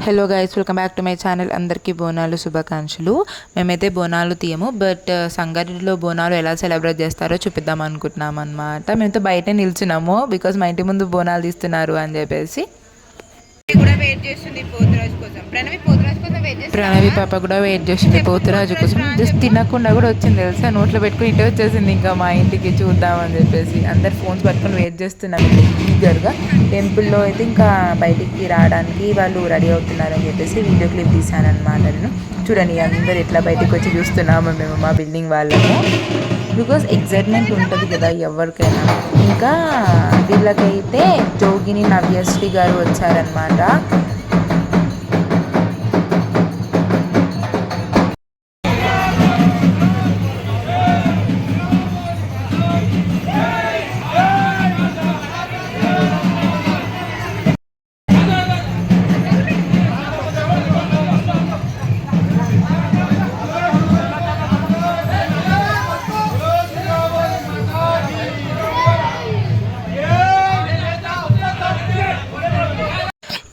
Hello guys, welcome back to my channel. అందరికీ బోనాలు శుభాకాంక్షలు. మేమైతే బోనాలు తీయము, బట్ సంగారెడ్డిలో బోనాలు ఎలా సెలబ్రేట్ చేస్తారో చూపిద్దాం అనుకుంటున్నాం అనమాట. మేమైతే బయట నిల్చున్నాము బికాజ్ మా ఇంటి ముందు బోనాలు తీస్తున్నారు అని చెప్పేసి. ప్రణవి పాప కూడా వెయిట్ చేస్తుంది పోతురాజు కోసం. జస్ట్ తినకుండా కూడా వచ్చింది తెలుసా, నోట్లో పెట్టుకుని ఇటే వచ్చేసింది ఇంకా మా ఇంటికి చూద్దామని చెప్పేసి. అందరు ఫోన్స్ పట్టుకొని వెయిట్ చేస్తున్నాం ఈగర్గా. టెంపుల్లో అయితే ఇంకా బయటికి రావడానికి వాళ్ళు రెడీ అవుతున్నారని చెప్పేసి వీడియో క్లిప్ తీశానమాట నేను. చూడండి అందరు ఎట్లా బయటికి వచ్చి చూస్తున్నాము మేము మా బిల్డింగ్ వాళ్ళము. బికాజ్ ఎగ్జైట్మెంట్ ఉంటుంది కదా ఎవరికైనా. ఇంకా వీళ్ళకైతే జోగిని నవ్యశ్రీ గారు వచ్చారనమాట.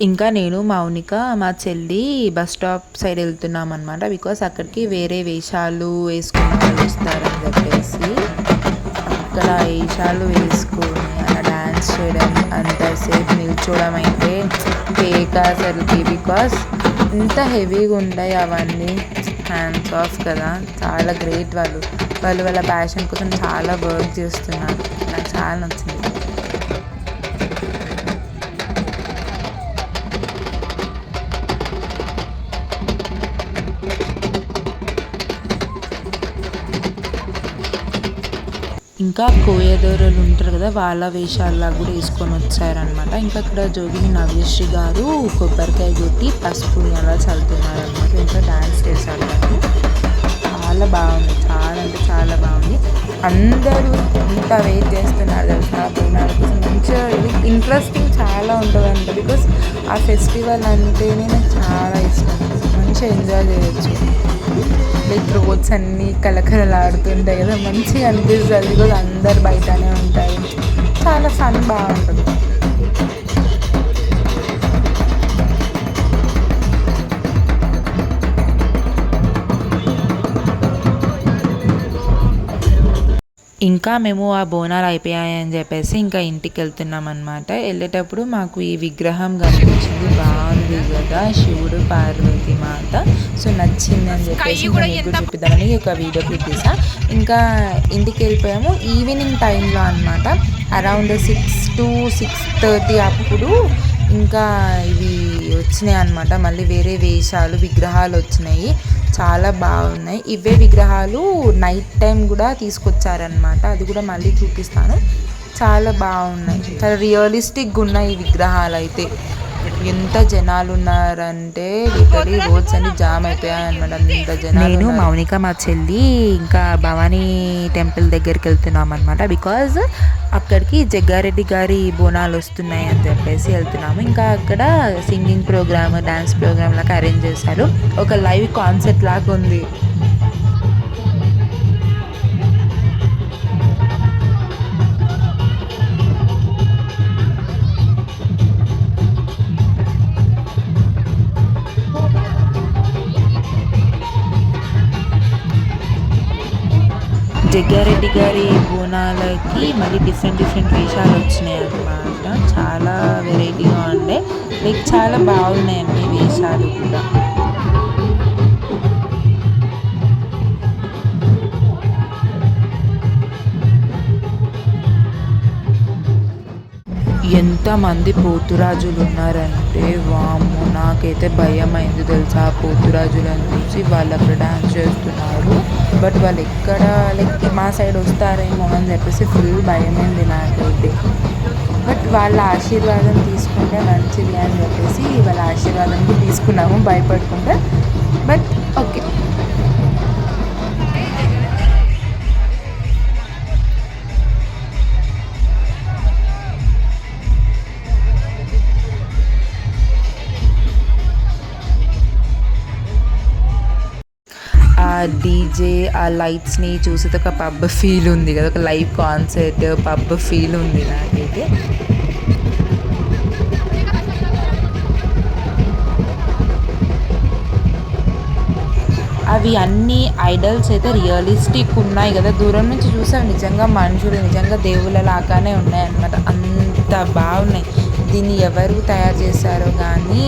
ఇంకా నేను మౌనిక మా చెల్లి బస్ స్టాప్ సైడ్ వెళ్తున్నాం అనమాట. బికాస్ అక్కడికి వేరే వేషాలు వేసుకున్న వాళ్ళు వస్తారని చెప్పేసి అక్కడ వేషాలు వేసుకొని అలా డ్యాన్స్ చేయడం, అంతసేపు నిల్చోవడం అయితే ఫేక్ అసలుకి. బికాస్ ఇంత హెవీగా ఉంటాయి అవన్నీ, హ్యాండ్స్ ఆఫ్ కదా. చాలా గ్రేట్ వాళ్ళు వాళ్ళ ప్యాషన్ కోసం చాలా వర్క్ చేస్తున్నారు. నాకు చాలా నచ్చింది. ఇంకా కోయదొరలు ఉంటారు కదా, వాళ్ళ వేషాల్లో కూడా వేసుకొని వచ్చారనమాట. ఇంకా అక్కడ జోగిని నవ్యశ్రీ గారు కొబ్బరికాయ కొట్టి పసుపు అలా చల్లుతున్నారనమాట. ఇంకా డ్యాన్స్ చేశారు వాళ్ళు. చాలా బాగుంది, చాలా అంటే చాలా బాగుంది. అందరూ ఇంత వెయిట్ చేస్తున్నారు తెలుసా బోనాల కోసం. మంచిగా ఇంట్రెస్టింగ్ చాలా ఉంటుందంట. బికాస్ ఆ ఫెస్టివల్ అంటేనే నాకు చాలా ఇష్టం. మంచిగా ఎంజాయ్ చేయొచ్చు. లైక్ రోడ్స్ అన్నీ కలకలలాడుతుంటాయి కదా, మంచిగా అనిపిస్తుంది. బికాజ్ అందరు బయటనే ఉంటాయి, చాలా ఫన్ బాగుంటుంది. ఇంకా మేము ఆ బోనాలు అయిపోయాయని చెప్పేసి ఇంకా ఇంటికి వెళ్తున్నాం అనమాట. వెళ్ళేటప్పుడు మాకు ఈ విగ్రహం కనిపించింది, బాగుంది కదా, శివుడు పార్వతి మాత. సో నచ్చింది అని చెప్పేసి ఇంకా మీకు చూపిద్దామని ఒక వీడియో క్లిప్ తీసా. ఇంకా ఇంటికి వెళ్ళిపోయాము ఈవినింగ్ టైంలో అనమాట. అరౌండ్ 6 to 6:30 అప్పుడు ఇంకా ఇవి వచ్చినాయి అనమాట. మళ్ళీ వేరే వేషాలు విగ్రహాలు వచ్చినాయి, చాలా బాగున్నాయి. ఇవే విగ్రహాలు నైట్ టైం కూడా తీసుకొచ్చారనమాట. అది కూడా మళ్ళీ చూపిస్తాను. చాలా బాగున్నాయి, చాలా రియలిస్టిక్గా ఉన్నాయి ఈ విగ్రహాలు అయితే. ఎంత జనాలు ఉన్నారంటే లిటరలీ రోడ్స్ అన్ని జామ్ అయిపోయాయి అనమాట. అంత జనాలు. నేను మౌనిక మా చెల్లి ఇంకా భవానీ టెంపుల్ దగ్గరికి వెళ్తున్నాం అనమాట. బికాజ్ అక్కడికి జగ్గారెడ్డి గారి బోనాలు వస్తున్నాయి అని చెప్పేసి వెళ్తున్నాము. ఇంకా అక్కడ సింగింగ్ ప్రోగ్రామ్, డ్యాన్స్ ప్రోగ్రామ్ లాగా అరేంజ్ చేశారు. ఒక లైవ్ కాన్సర్ట్ లాగా ఉంది. జగ్గారెడ్డి గారి బోనాలకి మళ్ళీ డిఫరెంట్ వేషాలు వచ్చినాయి అన్నమాట. చాలా వెరైటీగా ఉండే, లైక్ చాలా బాగున్నాయండి వేషాలు కూడా. ఎంతమంది పోతురాజులు ఉన్నారంటే వామ్మో, నాకైతే భయం అయింది తెలుసా పోతురాజులను చూసి. వాళ్ళు అక్కడ డ్యాన్స్ చేస్తున్నారు, బట్ వాళ్ళు ఎక్కడ లైక్ మా సైడ్ వస్తారేమో అని చెప్పేసి ఫుల్ భయమైంది నాకైతే. బట్ వాళ్ళ ఆశీర్వాదం తీసుకుంటే మంచిది అని చెప్పేసి వాళ్ళ ఆశీర్వాదం తీసుకున్నాము భయపడుకుంటే. But okay. డీజే, ఆ లైట్స్ని చూసి ఒక పబ్ ఫీల్ ఉంది కదా, ఒక లైవ్ కాన్సర్ట్ పబ్ ఫీల్ ఉంది నాకైతే. అవి అన్ని ఐడల్స్ అయితే రియలిస్టిక్ ఉన్నాయి కదా, దూరం నుంచి చూసాం నిజంగా మనుషులు నిజంగా దేవుళ్ళ లాగానే ఉన్నాయన్నమాట, అంత బాగున్నాయి. దీన్ని ఎవరు తయారు చేశారో కానీ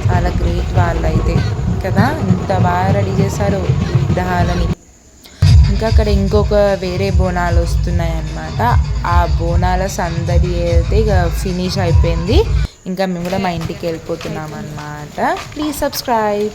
చాలా గ్రేట్ వాళ్ళైతే కదా, ఇంత బాగా రెడీ చేశారు ఈ విగ్రహాలని. ఇంకా అక్కడ ఇంకొక వేరే బోనాలు వస్తున్నాయి అన్నమాట. ఆ బోనాల సందడి అయితే ఇక ఫినిష్ అయిపోయింది. ఇంకా మేము కూడా మా ఇంటికి వెళ్ళిపోతున్నాం అన్నమాట. Please subscribe.